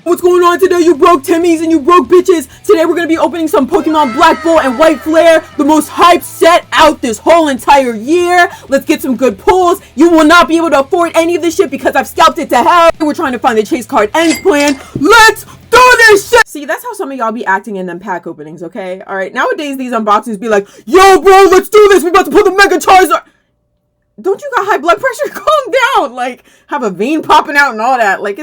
What's going on today, you broke Timmys and you broke bitches? Today we're going to be opening some Pokemon Black Bolt and White Flare, the most hyped set out this whole entire year. Let's get some good pulls. You will not be able to afford any of this shit because I've scalped it to hell. We're trying to find the chase card ends plan. Let's do this shit! See, that's how some of y'all be acting in them pack openings, okay? Alright, nowadays these unboxings be like, yo bro, let's do this! We're about to pull the Mega Charizard! Don't you got high blood pressure? Calm down! Like, have a vein popping out and all that. Like,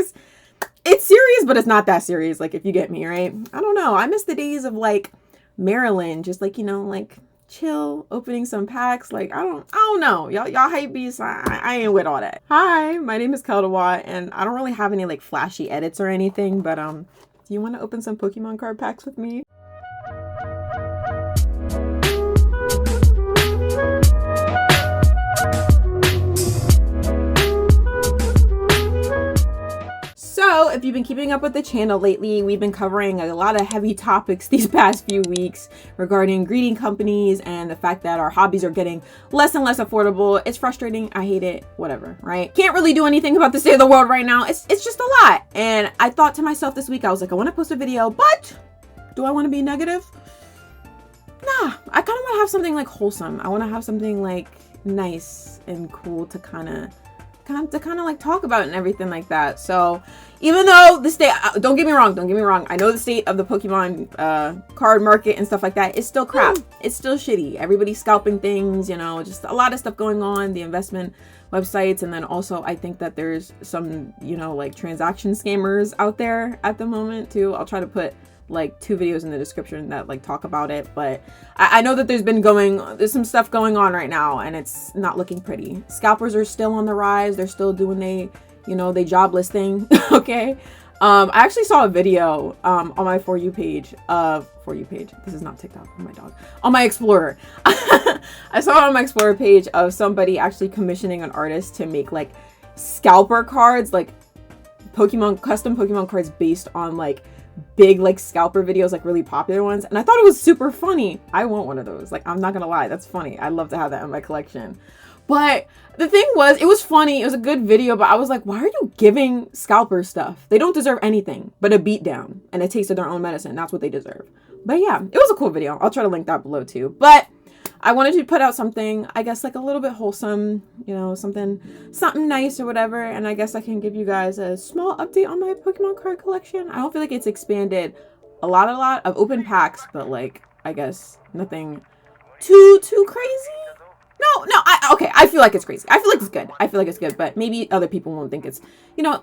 it's serious, but it's not that serious, like, if you get me, right? I don't know. I miss the days of, like, Maryland, just, like, you know, like, chill, opening some packs. Like, I don't know. Y'all hype beasts. I ain't with all that. Hi, my name is Keldawa, and I don't really have any, like, flashy edits or anything, but, do you want to open some Pokemon card packs with me? So, if you've been keeping up with the channel lately, we've been covering a lot of heavy topics these past few weeks regarding greeting companies and the fact that our hobbies are getting less and less affordable. It's frustrating. I hate it. Whatever, right? Can't really do anything about the state of the world right now. It's just a lot. And I thought to myself this week, I was like, I want to post a video, but do I want to be negative? Nah, I kind of want to have something like wholesome. I want to have something like nice and cool to kind of like talk about and everything like that. So even though the state, don't get me wrong, I know the state of the Pokemon card market and stuff like that is still crap. It's still shitty. Everybody's scalping things, you know, just a lot of stuff going on, the investment websites. And then also I think that there's some, you know, like transaction scammers out there at the moment too. I'll try to put like 2 videos in the description that like talk about it, but I know that there's some stuff going on right now and it's not looking pretty. Scalpers are still on the rise. They're still doing they jobless thing. Okay. I actually saw a video on my For You page. This is not TikTok. Oh my dog. On my Explorer. I saw it on my Explorer page of somebody actually commissioning an artist to make like scalper cards, like custom Pokemon cards based on like big like scalper videos, like really popular ones, and I thought it was super funny. I want one of those. Like, I'm not gonna lie, that's funny. I'd love to have that in my collection. But the thing was, it was funny, it was a good video, but I was like, why are you giving scalper stuff? They don't deserve anything but a beatdown and a taste of their own medicine. That's what they deserve. But yeah, it was a cool video. I'll try to link that below too. But I wanted to put out something, I guess, like a little bit wholesome, you know, something nice or whatever. And I guess I can give you guys a small update on my Pokemon card collection. I don't feel like it's expanded a lot. I've opened packs, but like, I guess nothing too crazy. No, okay, I feel like it's crazy. I feel like it's good, but maybe other people won't think it's, you know,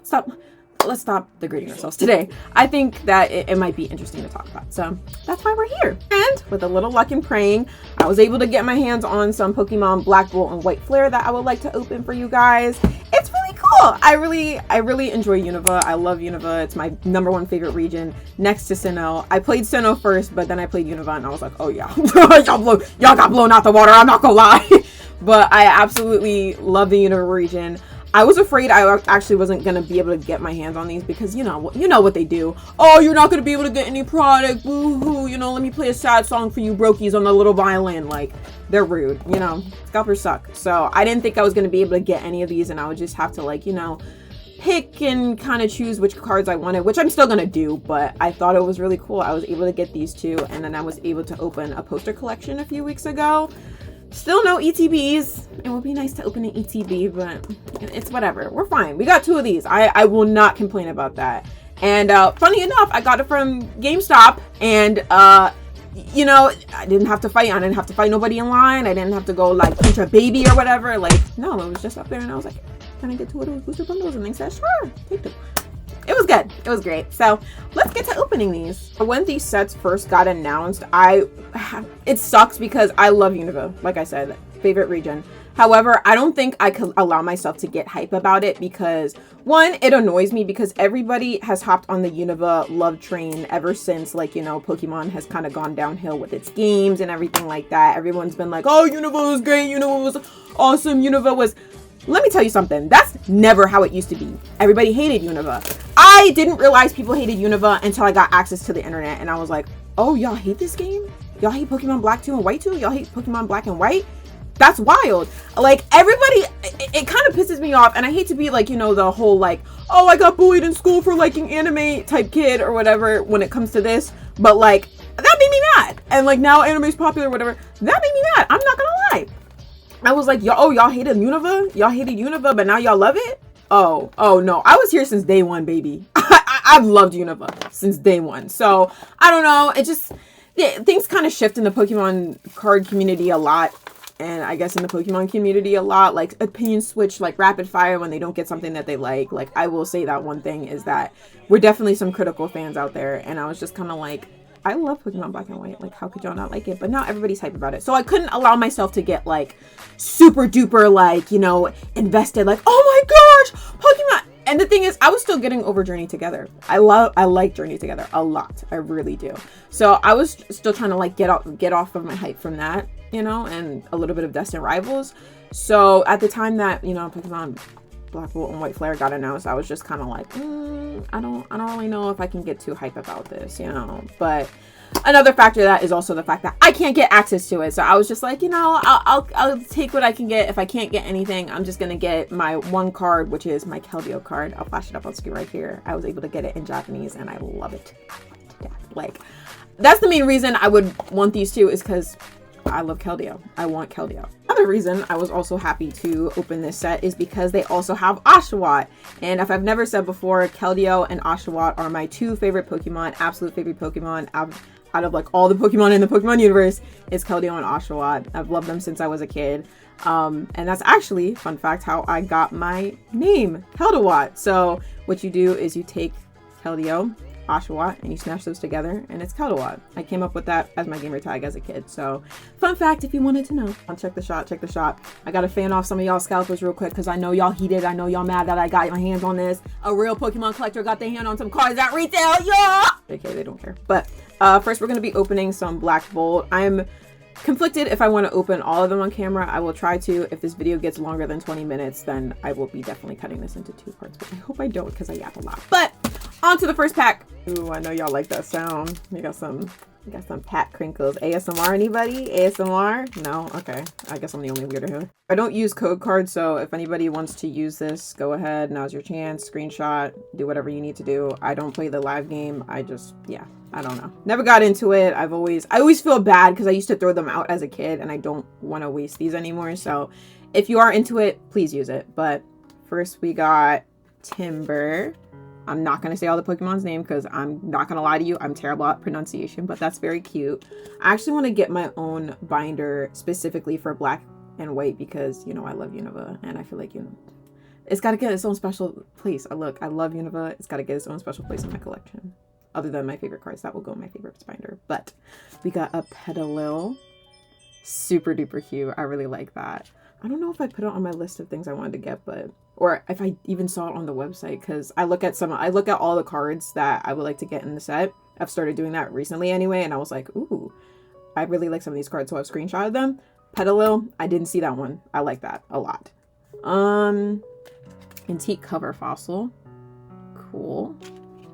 let's stop degrading ourselves today. I think that it might be interesting to talk about. So that's why we're here. And with a little luck and praying, I was able to get my hands on some Pokemon Black Bolt and White Flare that I would like to open for you guys. It's really cool. I really enjoy Unova. I love Unova. It's my #1 favorite region next to Sinnoh. I played Sinnoh first, but then I played Unova and I was like, oh yeah, y'all got blown out the water. I'm not gonna lie. But I absolutely love the Unova region. I was afraid I actually wasn't going to be able to get my hands on these because, you know what they do. Oh, you're not going to be able to get any product. Boo-hoo. You know, let me play a sad song for you brokies on the little violin. Like, they're rude. You know, scalpers suck. So I didn't think I was going to be able to get any of these and I would just have to, like, you know, pick and kind of choose which cards I wanted, which I'm still going to do. But I thought it was really cool. I was able to get these 2 and then I was able to open a poster collection a few weeks ago. Still no ETBs. It would be nice to open an ETB, but it's whatever. We're fine. We got 2 of these. I will not complain about that. And funny enough, I got it from GameStop, and you know, I didn't have to fight. I didn't have to fight nobody in line. I didn't have to go like punch a baby or whatever. Like, no, it was just up there, and I was like, can I get 2 of those booster bundles? And they said, sure, take 2. It was good. It was great. So let's get to opening these. When these sets first got announced, it sucks because I love Unova. Like I said, favorite region. However, I don't think I could allow myself to get hype about it because, one, it annoys me because everybody has hopped on the Unova love train ever since, like, you know, Pokemon has kind of gone downhill with its games and everything like that. Everyone's been like, oh, Unova was great. Unova was awesome. Unova was... Let me tell you something. That's never how it used to be. Everybody hated Unova. I didn't realize people hated Unova until I got access to the internet and I was like, oh, y'all hate this game? Y'all hate Pokemon Black 2 and White 2? Y'all hate Pokemon Black and White? That's wild. Like, everybody, it kind of pisses me off, and I hate to be like, you know, the whole like, oh, I got bullied in school for liking anime type kid or whatever when it comes to this, but like, that made me mad. And like, now anime's popular or whatever, that made me mad. I'm not gonna lie. I was like, y'all hated Unova? Y'all hated Unova, but now y'all love it? Oh no, I was here since day one, baby. I've loved Unova since day one. So I don't know, it just, things kind of shift in the Pokemon card community a lot, and I guess in the Pokemon community a lot. Like, opinions switch like rapid fire when they don't get something that they like. Like, I will say that one thing is that we're definitely some critical fans out there, and I was just kind of like, I love Pokemon Black and White. Like, how could y'all not like it? But now everybody's hype about it. So I couldn't allow myself to get like super duper like, you know, invested. Like, oh my gosh, Pokemon. And the thing is, I was still getting over Journey Together. I like Journey Together a lot. I really do. So I was still trying to like get off of my hype from that, you know, and a little bit of Destined Rivals. So at the time that, you know, Pokemon Black Bolt and White Flare got announced, I was just kind of like, I don't really know if I can get too hype about this, you know. But another factor of that is also the fact that I can't get access to it. So I was just like, you know, I'll take what I can get. If I can't get anything, I'm just gonna get my one card, which is my Keldeo card. I'll flash it up on screen right here. I was able to get it in Japanese, and I love it. Like, that's the main reason I would want these two, is because I love Keldeo. I want Keldeo. Another reason I was also happy to open this set is because they also have Oshawott. And if I've never said before, Keldeo and Oshawott are my two favorite Pokemon, absolute favorite Pokemon out of like all the Pokemon in the Pokemon universe. Is Keldeo and Oshawott. I've loved them since I was a kid. And that's actually, fun fact, how I got my name, Keldawott. So what you do is you take Keldeo, Oshawott, and you smash those together, and it's Keldawott. I came up with that as my gamer tag as a kid. So fun fact if you wanted to know. Check the shot. I gotta fan off some of y'all scalpers real quick, because I know y'all heated. I know y'all mad that I got my hands on this. A real Pokemon collector got their hand on some cards at retail, yeah! Okay, they don't care. But first we're gonna be opening some Black Bolt. I'm conflicted if I want to open all of them on camera. I will try to. If this video gets longer than 20 minutes, then I will be definitely cutting this into 2 parts, which I hope I don't, because I yap a lot. But on to the first pack. Ooh, I know y'all like that sound. We got some pat crinkles. ASMR, anybody? ASMR? No? Okay. I guess I'm the only weirdo here. I don't use code cards, so if anybody wants to use this, go ahead. Now's your chance. Screenshot. Do whatever you need to do. I don't play the live game. I just, yeah, I don't know. Never got into it. I always feel bad because I used to throw them out as a kid, and I don't want to waste these anymore. So if you are into it, please use it. But first we got Timber. I'm not going to say all the Pokemon's name because I'm not going to lie to you. I'm terrible at pronunciation, but that's very cute. I actually want to get my own binder specifically for Black and White because, you know, I love Unova, and I feel like, you know, it's got to get its own special place. I love Unova. It's got to get its own special place in my collection. Other than my favorite cards, that will go in my favorite binder. But we got a Petalil. Super duper cute. I really like that. I don't know if I put it on my list of things I wanted to get, but, or if I even saw it on the website, because I look at all the cards that I would like to get in the set. I've started doing that recently anyway, and I was like, ooh, I really like some of these cards, so I've screenshotted them. Petalil, I didn't see that one. I like that a lot. Antique cover fossil. Cool.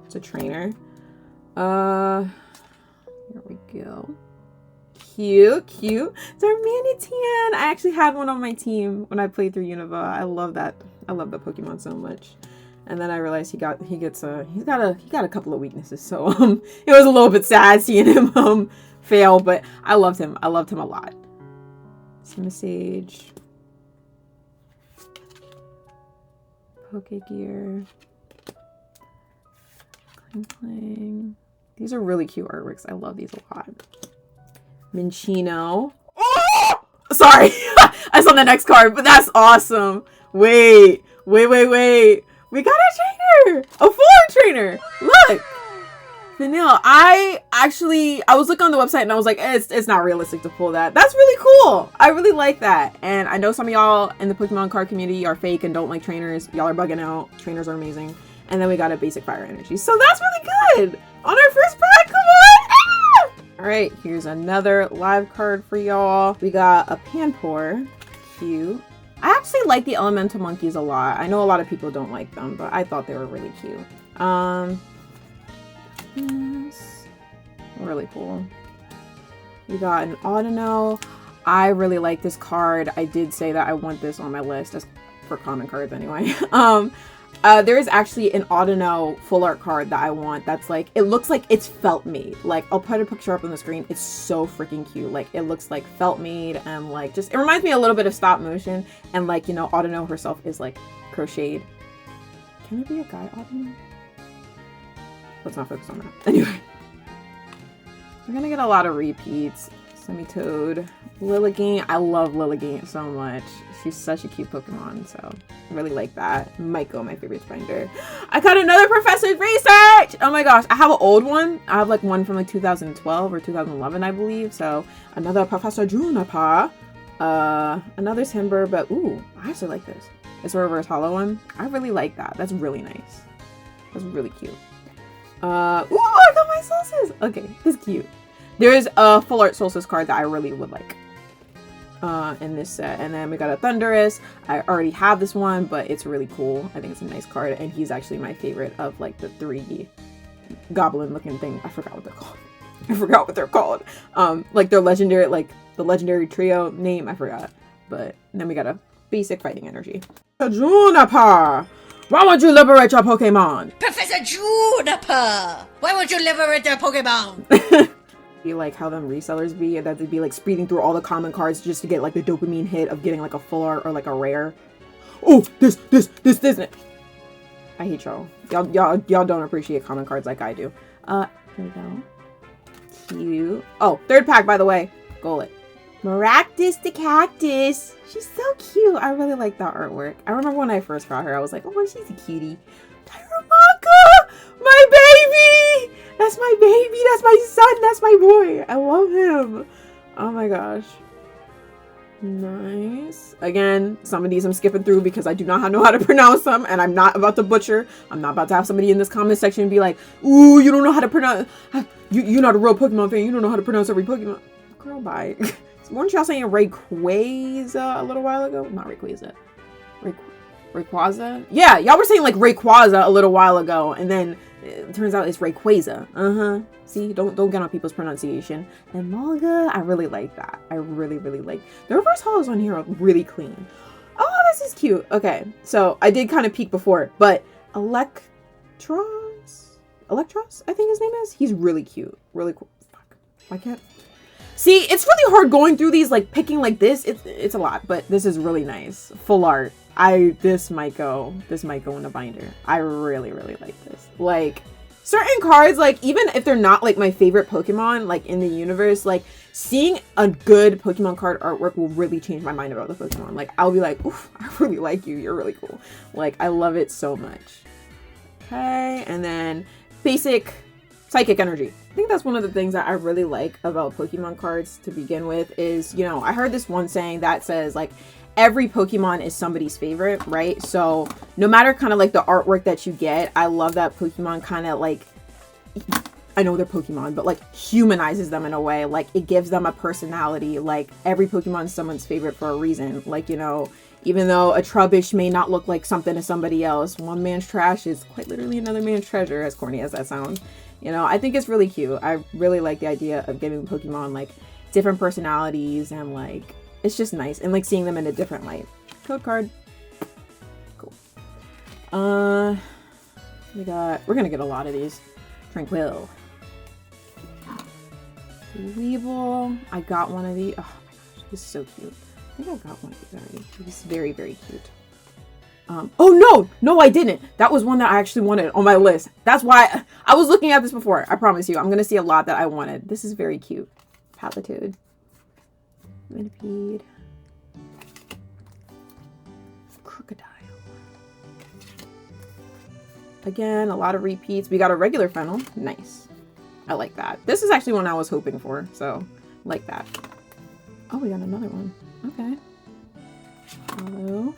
It's a trainer. Here we go. Cute. It's our Manatian. I actually had one on my team when I played through Unova. I love that. I love the Pokemon so much. And then I realized he's got a couple of weaknesses. So it was a little bit sad seeing him fail, but I loved him. I loved him a lot. Simisage. Pokegear. Clang. These are really cute artworks. I love these a lot. Minchino. Oh! Sorry. I saw the next card, but that's awesome. Wait. We got a trainer. A full trainer. Look. Vanilla. I was looking on the website and I was like, it's not realistic to pull that. That's really cool. I really like that. And I know some of y'all in the Pokemon card community are fake and don't like trainers. Y'all are bugging out. Trainers are amazing. And then we got a basic fire energy. So that's really good. On our first pack, come on. Ah! All right, here's another live card for y'all. We got a Panpour. Cute. I actually like the elemental monkeys a lot. I know a lot of people don't like them, but I thought they were really cute. Yes. Really cool. We got an Audino. I really like this card. I did say that I want this on my list as for common cards anyway. There is actually an Unova full art card that I want that's like, it looks like it's felt made. Like, I'll put a picture up on the screen. It's so freaking cute. Like, it looks like felt made and like just, it reminds me a little bit of stop motion. And like, you know, Unova herself is like crocheted. Can it be a guy Unova? Let's not focus on that. Anyway, we're gonna get a lot of repeats. Semi-Toad, Lilligant. I love Lilligant so much. She's such a cute Pokemon, so I really like that. Myco, my favorite binder. I got another Professor's Research! Oh my gosh, I have an old one. I have like one from like 2012 or 2011, I believe. So another Professor Juniper. Another Timber, but ooh, I actually like this. It's a reverse hollow one. I really like that. That's really nice. That's really cute. Ooh, I got my Solstice! Okay, this is cute. There's a full art Solstice card that I really would like in this set. And then we got a Thundurus. I already have this one, but it's really cool. I think it's a nice card. And he's actually my favorite of like the 3 goblin looking thing. I forgot what they're called. I forgot what they're called. Like their legendary, like the legendary trio name. I forgot. But then we got a basic fighting energy. Juniper! Why won't you liberate your Pokemon? Professor Juniper! Why won't you liberate their Pokemon? Be like how them resellers be, that they'd be like speeding through all the common cards just to get like the dopamine hit of getting like a full art or like a rare. Oh, this. I hate y'all. Y'all don't appreciate common cards like I do. Here we go. Cute. Oh, 3rd pack, by the way. Golett. Maractus the Cactus. She's so cute. I really like that artwork. I remember when I first got her, I was like, oh, she's a cutie. Tyramaka! My baby! That's my baby! That's my son! That's my boy! I love him! Oh my gosh. Nice. Again, some of these I'm skipping through because I do not know how to pronounce them, and I'm not about to butcher. I'm not about to have somebody in this comment section be like, ooh, you don't know how to pronounce... You're not a real Pokemon fan. You don't know how to pronounce every Pokemon. Girl, bye. Weren't y'all saying Rayquaza a little while ago? Not Rayquaza. Rayquaza? Yeah, y'all were saying like Rayquaza a little while ago, and then it turns out it's Rayquaza. See, don't get on people's pronunciation. And Mulga, I really like that. I really like. The reverse hollows on here are really clean. Oh, this is cute. Okay, so I did kind of peek before, but Electros, I think his name is. He's really cute. Really cool. Fuck. Why can't... See, it's really hard going through these, like, picking like this. It's a lot, but this is really nice. Full art. This might go in a binder. I really like this. Like, certain cards, like, even if they're not, like, my favorite Pokemon, like, in the universe, like, seeing a good Pokemon card artwork will really change my mind about the Pokemon. Like, I'll be like, oof, I really like you. You're really cool. Like, I love it so much. Okay, and then basic Psychic Energy. I think that's one of the things that I really like about Pokemon cards to begin with is, you know, I heard this one saying that says, like, every Pokemon is somebody's favorite, right? So no matter kind of like the artwork that you get, I love that Pokemon kind of like, I know they're Pokemon, but like humanizes them in a way. Like, it gives them a personality. Like, every Pokemon is someone's favorite for a reason. Like, you know, even though a Trubbish may not look like something to somebody else, one man's trash is quite literally another man's treasure, as corny as that sounds. You know, I think it's really cute. I really like the idea of giving Pokemon like different personalities, and like, it's just nice, and like seeing them in a different light. Code card. Cool. We're gonna get a lot of these. Tranquil. Weevil. I got one of these. Oh my gosh, this is so cute. I think I got one of these already. This is very cute. Oh no, I didn't. That was one that I actually wanted on my list. That's why I was looking at this before. I promise you, I'm gonna see a lot that I wanted. This is very cute. Palitude. Millipede. Crocodile. Again, a lot of repeats. We got a regular Fennel. Nice. I like that. This is actually one I was hoping for, so like that. Oh, we got another one. Okay. Hello.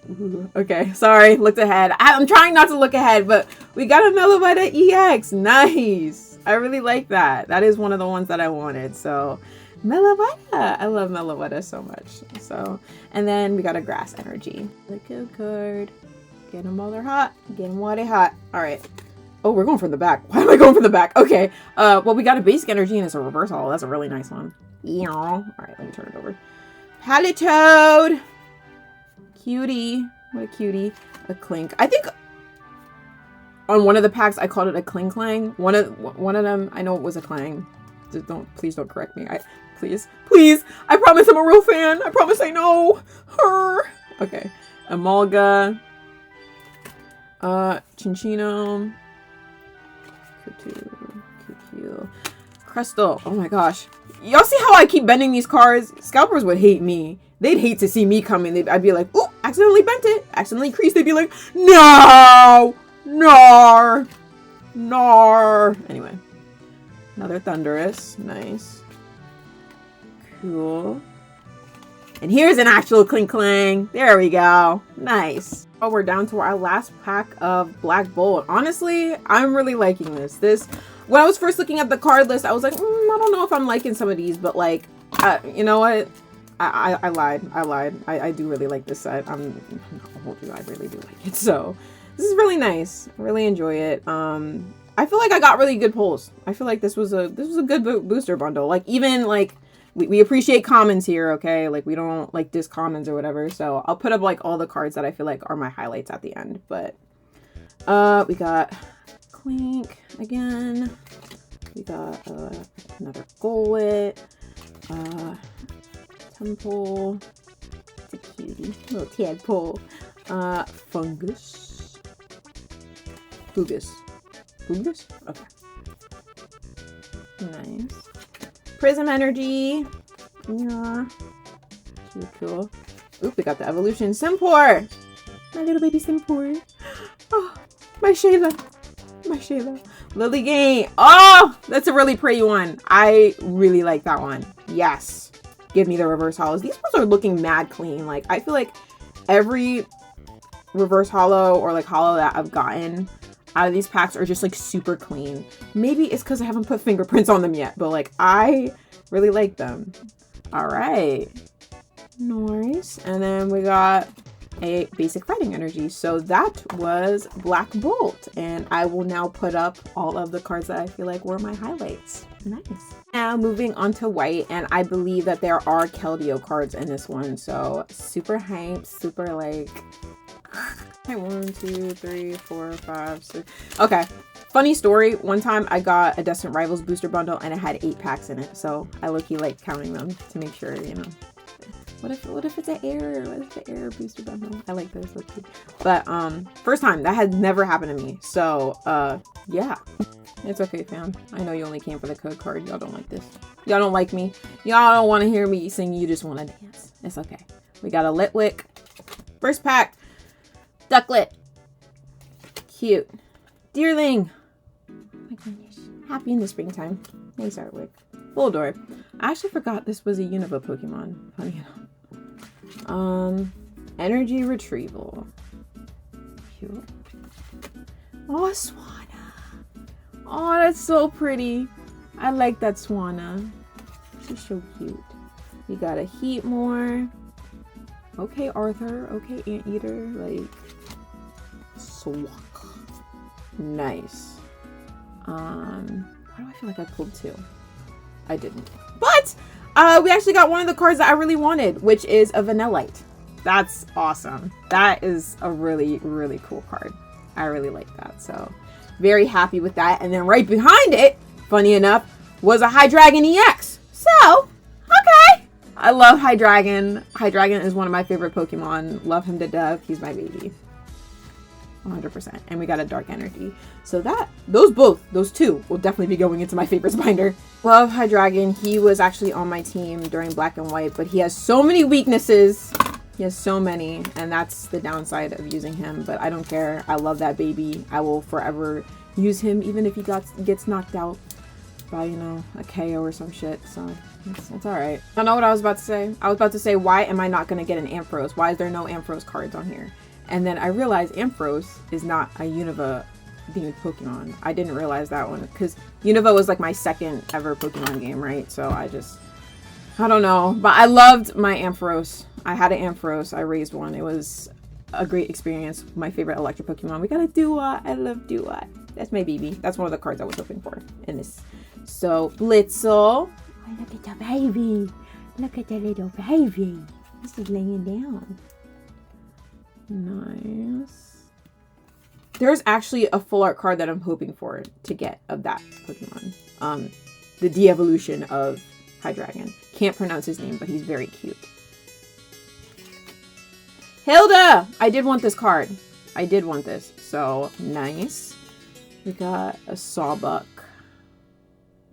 Ooh, okay, sorry, looked ahead. I'm trying not to look ahead, but we got a Meloetta EX. Nice. I really like that. That is one of the ones that I wanted. So, Meloetta. I love Meloetta so much. So, and then we got a Grass Energy. The code card. Get them while they're hot. Get them while they're hot. All right. Oh, we're going from the back. Why am I going from the back? Okay. Well, we got a Basic Energy and it's a reverse holo. That's a really nice one. Yeah. All right, let me turn it over. Palitoad. Cutie. What a cutie. A Clink. I think on one of the packs I called it a Cling Clang. One of them, I know it was a Clang. Please don't correct me. Please. I promise I'm a real fan. I promise I know her. Okay. Emolga. Chinchino. Cuckoo. Crystal. Oh my gosh. Y'all see how I keep bending these cards? Scalpers would hate me. They'd hate to see me coming. I'd be like, ooh, accidentally bent it. Accidentally creased. They'd be like, no! Nar! Anyway. Another Thunderous. Nice. Cool. And here's an actual Clink Clang. There we go. Nice. Oh, we're down to our last pack of Black Bolt. Honestly, I'm really liking this. When I was first looking at the card list, I was like, I don't know if I'm liking some of these, but like, you know what? I lied. I do really like this set. I'm not gonna hold you. I really do like it. So this is really nice. I really enjoy it. I feel like I got really good pulls. I feel like this was a good booster bundle. Like even like we appreciate commons here, okay? Like we don't like discommons or whatever. So I'll put up like all the cards that I feel like are my highlights at the end. But we got Clink again. We got another Golwit. Temple. It's a cutie. Little tadpole. Fungus. Fugus. Okay. Nice. Prism Energy. Yeah. Cool. Oop, we got the evolution. Simpor. My little baby Simpor. Oh, my Shayla. Lily Game. Oh, that's a really pretty one. I really like that one. Yes. Give me the reverse hollows. These ones are looking mad clean. Like, I feel like every reverse hollow or like hollow that I've gotten out of these packs are just like super clean. Maybe it's because I haven't put fingerprints on them yet, but like I really like them. All right. Nice. And then we got a basic fighting energy. So that was Black Bolt. And I will now put up all of the cards that I feel like were my highlights. Nice. Now moving on to white, and I believe that there are Keldeo cards in this one. So super hype, super like 1, 2, 3, 4, 5, 6. Okay. Funny story. One time I got a Destined Rivals booster bundle and it had 8 packs in it. So I low-key like counting them to make sure, you know. What if it's an error? What if it's an error booster bundle? I like those low-key. But first time. That had never happened to me. So yeah. It's okay, fam. I know you only came for the code card. Y'all don't like this. Y'all don't like me. Y'all don't want to hear me sing. You just want to dance. It's okay. We got a Litwick. First pack. Ducklet. Cute. Deerling. Oh my goodness. Happy in the springtime. Nice artwork. Bulldor. I actually forgot this was a Unova Pokemon. Funny enough. Energy Retrieval. Cute. Oh, Swana. Oh, that's so pretty. I like that Swana. She's so cute. We got a Heatmore. Okay, Arthur. Okay, Anteater. Like, Swak. Nice. Why do I feel like I pulled 2? I didn't. But we actually got one of the cards that I really wanted, which is a Vanillite. That's awesome. That is a really, really cool card. I really like that. So very happy with that. And then right behind it, funny enough, was a Hydreigon EX. So, okay. I love Hydreigon. Hydreigon is one of my favorite Pokemon. Love him to death. He's my baby. 100%. And we got a Dark Energy. So those two will definitely be going into my favorites binder. Love Hydreigon. He was actually on my team during Black and White, but he has so many weaknesses. He has so many, and that's the downside of using him, but I don't care. I love that baby. I will forever use him, even if he gets knocked out by, you know, a KO or some shit. So it's all right. I know what I was about to say. I was about to say, why am I not going to get an Ampharos? Why is there no Ampharos cards on here? And then I realized Ampharos is not a Unova themed Pokemon. I didn't realize that one because Unova was like my second ever Pokemon game, right? So I don't know. But I loved my Ampharos. I had an Ampharos. I raised one. It was a great experience. My favorite electric Pokemon. We got a Duat. I love Duat. That's my baby. That's one of the cards I was hoping for in this. So Blitzel. Oh, look at the baby. Look at the little baby. This is laying down. Nice. There's actually a full art card that I'm hoping for to get of that Pokemon. The de-evolution of Hydreigon. Can't pronounce his name, but he's very cute. Hilda! I did want this card. I did want this. So, nice. We got a Sawbuck.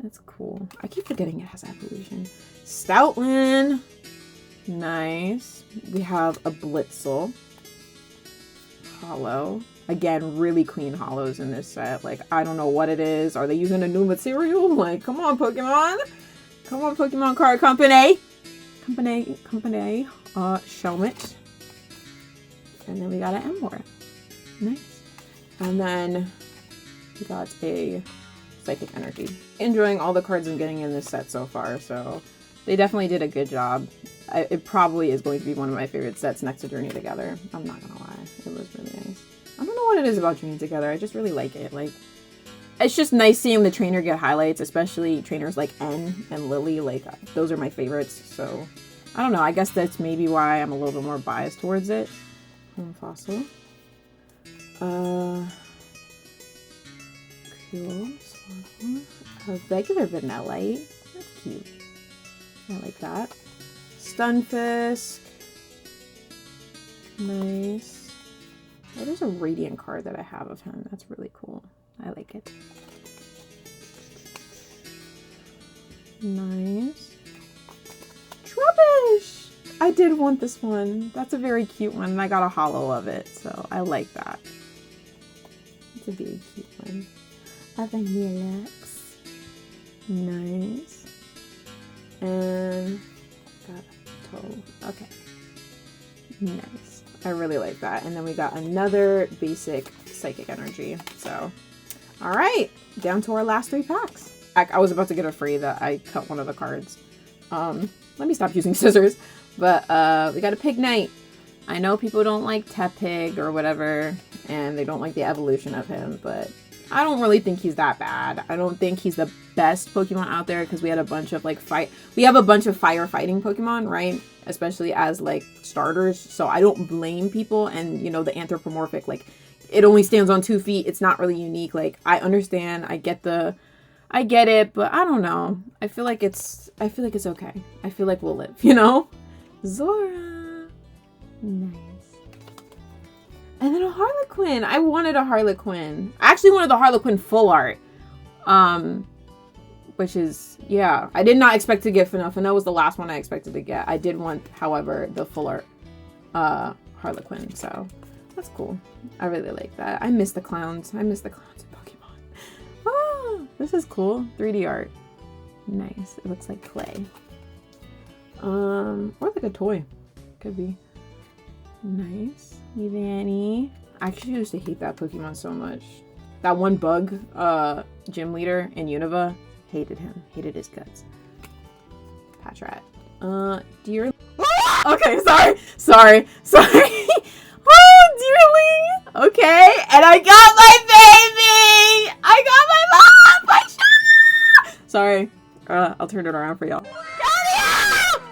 That's cool. I keep forgetting it has evolution. Stoutland. Nice. We have a Blitzel. Hollow. Again, really clean hollows in this set. Like, I don't know what it is. Are they using a new material? Like, come on, Pokemon. Come on, Pokemon Card Company. Shelmet. And then we got an Emor. Nice. And then we got a Psychic Energy. Enjoying all the cards I'm getting in this set so far, so they definitely did a good job. It probably is going to be one of my favorite sets next to Journey Together. I'm not gonna lie. It was really nice. I don't know what it is about Journey Together. I just really like it. Like, it's just nice seeing the trainer get highlights, especially trainers like N and Lily. Like, those are my favorites. So, I don't know. I guess that's maybe why I'm a little bit more biased towards it. Fossil. Cool. A regular Vanillite. That's cute. I like that. Stunfisk. Nice. Oh, there's a Radiant card that I have of him. That's really cool. I like it. Nice. Trubbish! I did want this one. That's a very cute one, and I got a holo of it, so I like that. It's a very cute one. A Vanillix. Nice. And got a toe. Okay. Nice. I really like that. And then we got another basic Psychic Energy. So, alright. Down to our last 3 packs. I was about to get afraid that I cut one of the cards. Let me stop using scissors. But we got a Pignite. I know people don't like Tepig or whatever, and they don't like the evolution of him, but I don't really think he's that bad. I don't think he's the best Pokemon out there because we had a bunch of like we have a bunch of firefighting Pokemon, right? Especially as like starters. So I don't blame people. And you know, the anthropomorphic, like it only stands on 2 feet. It's not really unique. Like I understand. I get it, but I don't know. I feel like it's okay. I feel like we'll live, you know? Zora. Nice. And then a Harlequin. I wanted a Harlequin. I actually wanted the Harlequin full art. Which is, yeah. I did not expect to get Fina. Fina was the last one I expected to get. I did want, however, the full art Harlequin. So, that's cool. I really like that. I miss the clowns. I miss the clowns in Pokemon. Ah, this is cool. 3D art. Nice. It looks like clay. Or like a toy. Could be. Nice. Evanny. I actually used to hate that Pokemon so much. That one bug, gym leader in Unova, hated him. Hated his guts. Patrat. Deer. Okay, sorry. Oh, Deerling. Okay, and I got my baby. I got my mom. Sorry. I'll turn it around for y'all.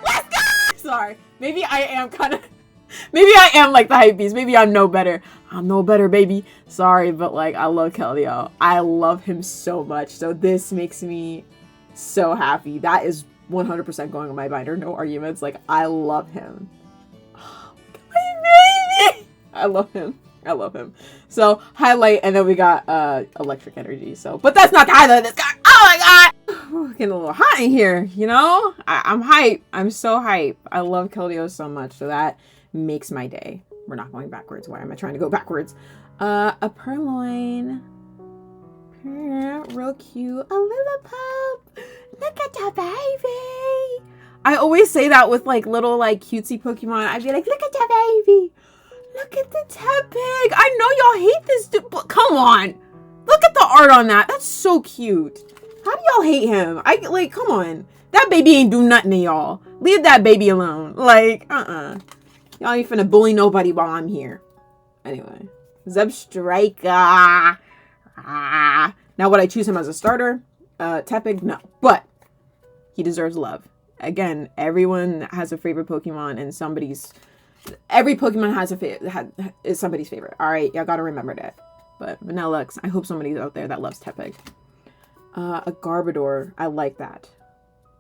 Let's go! Sorry. Maybe I am like the hypebeast. Maybe I'm no better. I'm no better, baby. Sorry, but like, I love Keldeo. I love him so much. So this makes me so happy. That is 100% going on my binder. No arguments. Like, I love him. Oh, my baby! I love him. So, highlight, and then we got electric energy. So, but that's not the highlight of this guy. Oh my god! Ooh, getting a little hot in here, you know? I'm hype. I'm so hype. I love Keldeo so much. So that makes my day. We're not going backwards. Why am I trying to go backwards? A Purloin. Real cute. A little pup. Look at the baby. I always say that with like little like cutesy Pokemon. I'd be like, look at the baby. Look at the Tepig. I know y'all hate this dude, but come on. Look at the art on that. That's so cute. How do y'all hate him? Like, come on. That baby ain't do nothing to y'all. Leave that baby alone. Like, Y'all ain't finna bully nobody while I'm here. Anyway. Zebstrika. Now would I choose him as a starter? Tepig? No. But he deserves love. Again, everyone has a favorite Pokemon, and every Pokemon is somebody's favorite. All right, y'all gotta remember that. But Vanillux, I hope somebody's out there that loves Tepig. A Garbodor, I like that.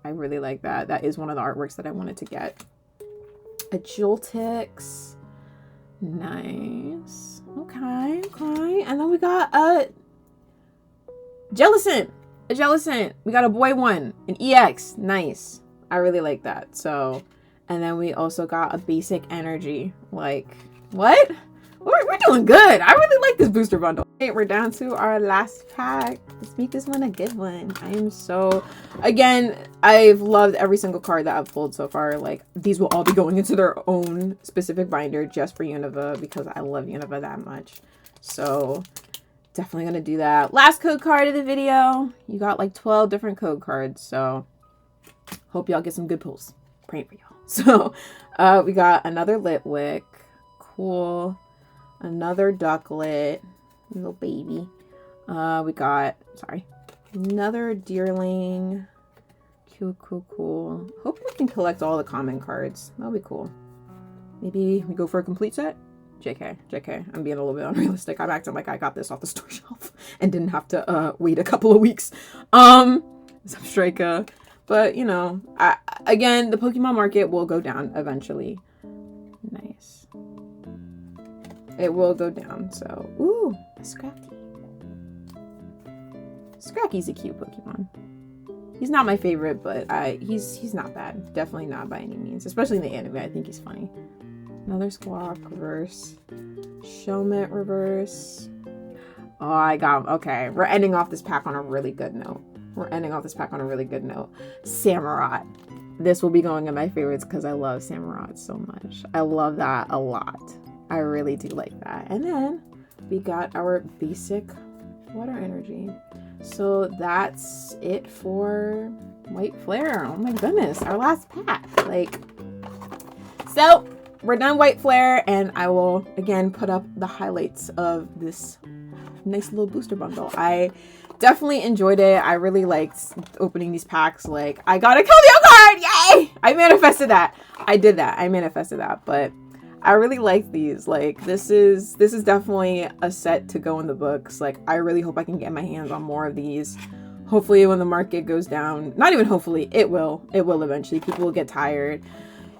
I really like that. That is one of the artworks that I wanted to get. A Joltix, nice. Okay. And then we got a Jellicent. We got a boy one, an EX, nice. I really like that. So, and then we also got a basic energy. Like, what? We're doing good. I really like this booster bundle. Okay, we're down to our last pack. Let's make this one a good one. Again, I've loved every single card that I've pulled so far. Like, these will all be going into their own specific binder just for Unova because I love Unova that much. So, definitely gonna do that. Last code card of the video. You got like 12 different code cards. So, hope y'all get some good pulls. Praying for y'all. So, we got another Litwick. Cool. Another Ducklet, little baby. We got, another Deerling. Cool. Hope we can collect all the common cards. That'll be cool. Maybe we go for a complete set? JK. I'm being a little bit unrealistic. I'm acting like I got this off the store shelf and didn't have to wait a couple of weeks. Substrika. But, you know, again, the Pokemon market will go down eventually. Nice. It will go down, so... Ooh, a Scracky. Scracky's a cute Pokemon. He's not my favorite, but he's not bad. Definitely not by any means. Especially in the anime, I think he's funny. Another Squawk reverse. Shelmet reverse. Oh, I got him. Okay, we're ending off this pack on a really good note. Samurott. This will be going in my favorites because I love Samurott so much. I love that a lot. I really do like that. And then we got our basic water energy. So that's it for White Flare. Oh my goodness, our last pack. So we're done White Flare, and I will again put up the highlights of this nice little booster bundle. I definitely enjoyed it. I really liked opening these packs. Like, I got a Keldeo card! Yay! I manifested that. I manifested that, but I really like these. Like, this is definitely a set to go in the books. Like, I really hope I can get my hands on more of these. Hopefully when the market goes down, not even hopefully, it will eventually. People will get tired.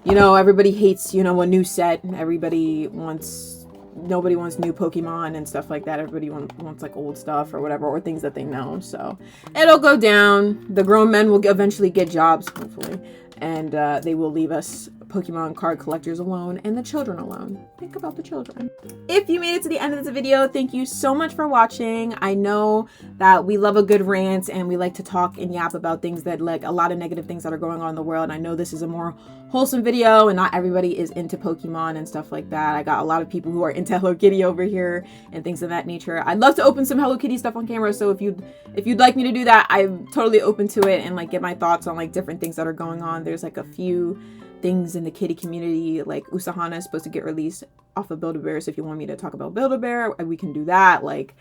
You know, everybody hates, you know, a new set. Nobody wants new Pokemon and stuff like that. Everybody wants like old stuff or whatever, or things that they know. So it'll go down. The grown men will eventually get jobs, hopefully, and they will leave us Pokemon card collectors alone and the children alone. Think about the children. If you made it to the end of this video, thank you so much for watching. I know that we love a good rant and we like to talk and yap about things that, like, a lot of negative things that are going on in the world. And I know this is a more wholesome video and not everybody is into Pokemon and stuff like that. I got a lot of people who are into Hello Kitty over here and things of that nature. I'd love to open some Hello Kitty stuff on camera, so if you'd like me to do that, I'm totally open to it and like get my thoughts on like different things that are going on. There's like a few things in the kitty community, like Usahana is supposed to get released off of Build-A-Bear, so if you want me to talk about Build-A-Bear, we can do that. Like,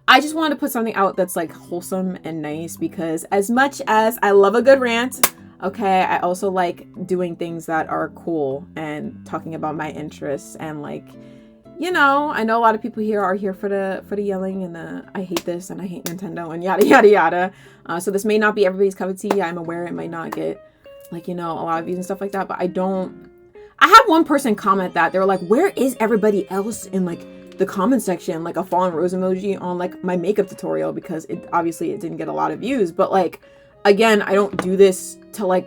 I just wanted to put something out that's like wholesome and nice, because as much as I love a good rant, okay, I also like doing things that are cool and talking about my interests. And like, you know, I know a lot of people here are here for the yelling and the I hate this and I hate Nintendo and yada yada yada. So this may not be everybody's cup of tea. I'm aware it might not get, like, you know, a lot of views and stuff like that, but I had one person comment that they were like, where is everybody else in like the comment section, like a fallen rose emoji on like my makeup tutorial, because it obviously it didn't get a lot of views. But like, again, I don't do this to like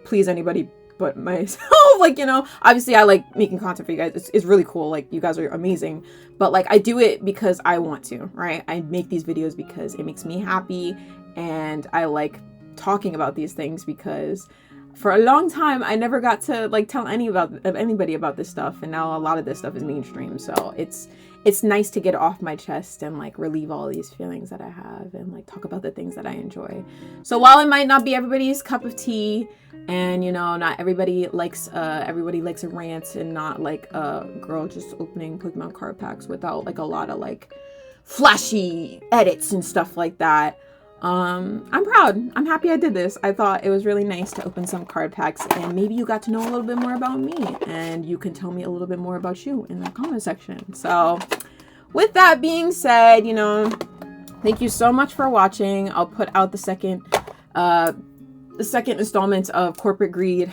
please anybody but myself. Like, you know, obviously I like making content for you guys. It's really cool. Like, you guys are amazing, but like I do it because I want to, right? I make these videos because it makes me happy, and I like talking about these things because for a long time I never got to like tell anybody about this stuff, and now a lot of this stuff is mainstream. So it's nice to get off my chest and like relieve all these feelings that I have and like talk about the things that I enjoy. So while it might not be everybody's cup of tea, and you know, not everybody likes a rant, and not like a girl just opening Pokemon card packs without like a lot of like flashy edits and stuff like that, I'm proud. I'm happy I did this. I thought it was really nice to open some card packs, and maybe you got to know a little bit more about me, and you can tell me a little bit more about you in the comment section. So with that being said, you know, thank you so much for watching. I'll put out the second installment of Corporate Greed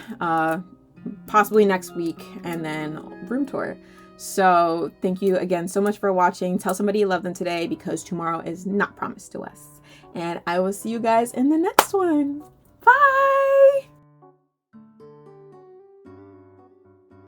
possibly next week, and then room tour. So thank you again so much for watching. Tell somebody you love them today, because tomorrow is not promised to us. And I will see you guys in the next one. Bye!